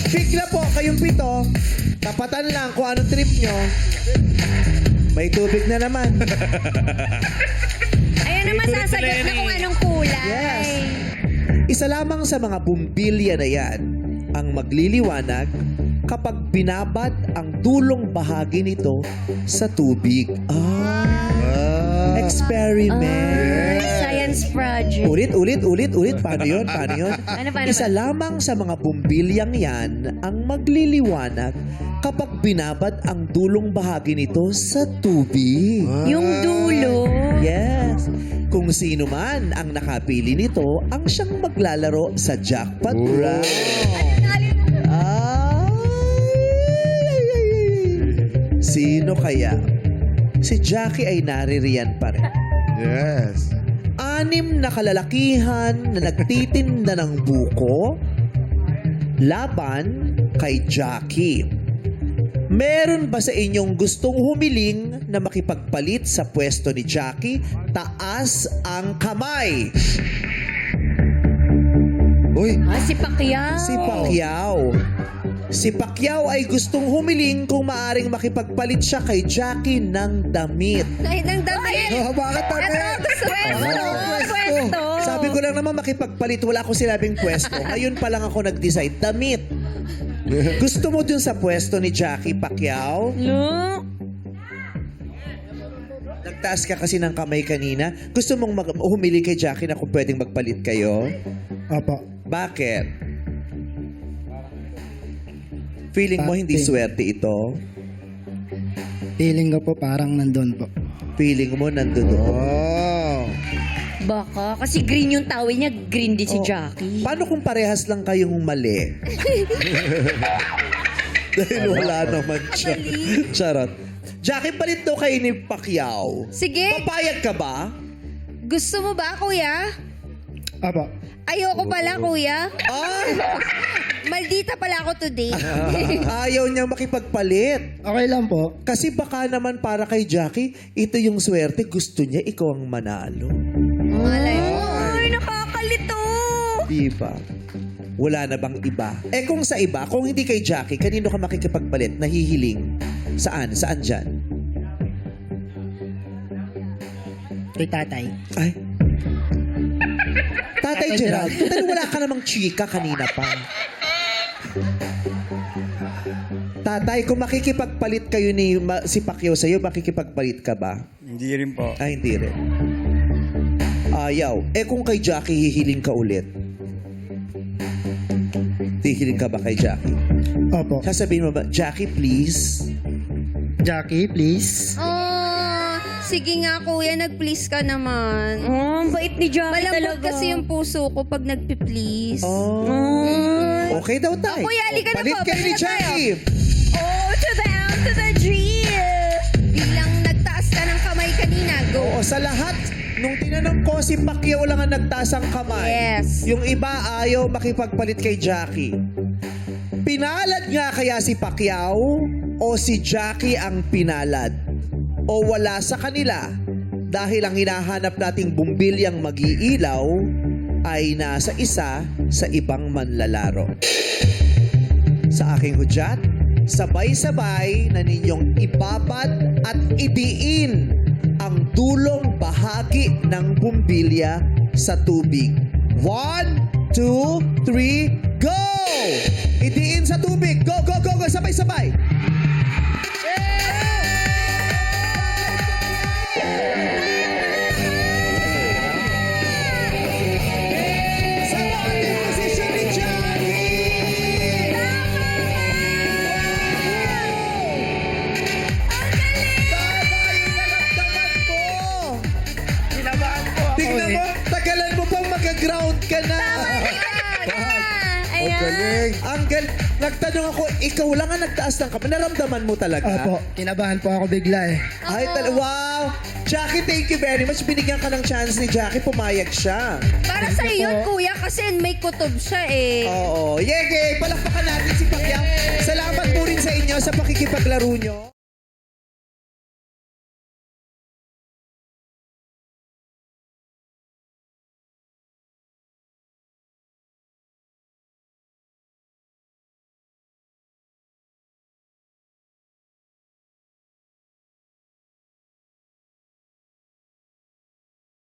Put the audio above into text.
Bigla po, kayong pito. Tapatan lang kung anong trip nyo. May tubig na naman. Ayan naman, sasagot na kung anong kulay. Yes. Isa lamang sa mga bumbilya na yan ang magliliwanag kapag binabad ang dulong bahagi nito sa tubig. Experiment. Science project. Ulit. Paano yun? Paano? Isa lamang sa mga bumbilyang yan ang magliliwanag kapag binabad ang dulong bahagi nito sa tubig. Yung dulo. Yes. Kung sino man ang nakapili nito, ang siyang maglalaro sa jackpot round. Sino kaya? Si Jackie ay naririyan pa rin. Yes. 6 na kalalakihan na nagtitinda ng buko laban kay Jackie. Meron ba sa inyong gustong humiling na makipagpalit sa pwesto ni Jackie? Taas ang kamay. Uy. Si Pacquiao. Si Pacquiao. Si Pacquiao ay gustong humiling kung maaring makipagpalit siya kay Jackie ng damit. Ay, nang damit. Bakit Pwesto. Sabi ko lang naman makipagpalit, wala akong sinabing pwesto. Ngayon pa lang ako nag-decide, damit. Gusto mo dun sa pwesto ni Jackie Pacquiao? No. Nagtaas ka kasi ng kamay kanina. Gusto mong humili kay Jackie na kung pwedeng magpalit kayo? Opo. Bakit? Feeling mo hindi swerte ito? Feeling ko po parang nandun po. Feeling mo nandun. Oh. Baka. Kasi green yung tawid niya. Green din si Oh. Jackie. Paano kung parehas lang kayong mali? Dahil wala naman siya. Charot. Jackie, palit daw kayo ni Pacquiao. Sige. Papayag ka ba? Gusto mo ba, kuya? Opo. Ayoko pala, kuya. Ay! Maldita pala ako today. Ayaw niya makipagpalit. Okay lang po. Kasi baka naman para kay Jackie, ito yung swerte. Gusto niya ikaw ang manalo. Malay mo. Ay, nakakalito. Diba? Wala na bang iba? Eh kung sa iba, kung hindi kay Jackie, kanino ka makikipagpalit? Nahihiling? Saan? Saan dyan? Kay tatay. Ay. Tatay Gerald, total wala ka namang chika kanina pa. Tatay, kung makikipagpalit kayo ni si Pacquiao sa'yo, makikipagpalit ka ba? Hindi rin po. Ay, hindi rin. Ayaw. Eh kung kay Jackie, hihiling ka ulit. Hihiling ka ba kay Jackie? Opo. Sasabihin mo ba, Jackie, please? Jackie, please. Oh, sige nga, kuya. Nag-please ka naman. Oh, ang bait ni Jackie Malambot talaga. kasi yung puso ko pag nagpi-please. Oh. Okay daw, tay. Oh, kuya, halika na Palit po. kayo ni Palit na tayo. Jackie. Oh, to the M, to the G. Bilang nagtaas ka ng kamay kanina, go. Oo, sa lahat, nung tinanong ko, si Pacquiao lang ang nagtaas ang kamay. Yes. Yung iba ayaw makipagpalit kay Jackie. Pinalad nga kaya si Pacquiao o si Jackie ang pinalad? O wala sa kanila dahil ang hinahanap nating bumbilyang mag-iilaw ay nasa isa sa ibang manlalaro. Sa aking hudyat, sabay-sabay na ninyong ibabad at idiin ang dulong bahagi ng bumbilya sa tubig. 1, 2, 3, go! Idiin sa tubig. Go, go, go, go. Sabay-sabay. Sa ating posisyon ni Jackie! Tama yung naramdaman ko! Kinabahan po ako. Tingnan mo, tagalan mo pang mag-ground ka na. Ayan. Galing. Angel, nagtanong ako, ikaw lang ang nagtaas ng kamay. Naramdaman mo talaga? Opo. Kinabahan po ako bigla eh. Ay, wow! Jackie, thank you very much. Binigyan ka ng chance ni Jackie, pumayag siya. Para sa iyo, kuya, kasi may kutob siya eh. Oo. Yege, palakpakan natin si Pacquiao. Salamat po rin sa inyo sa pakikipaglaro nyo.